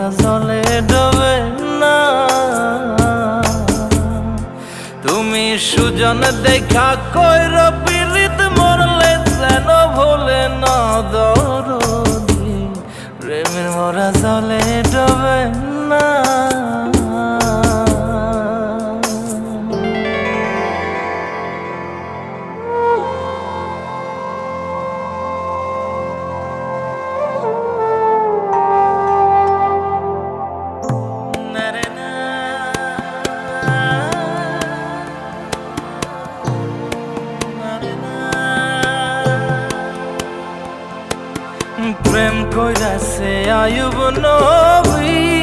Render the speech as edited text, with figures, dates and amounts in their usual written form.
মরা জলে ডোবে না। তুমি সুজন দেখা কইর পীড়িত মরলে যেন ভোলে না দরদি, প্রেমের মরা জলে ডোবে না। প্রেম কইরাছে আয়ুব নবী,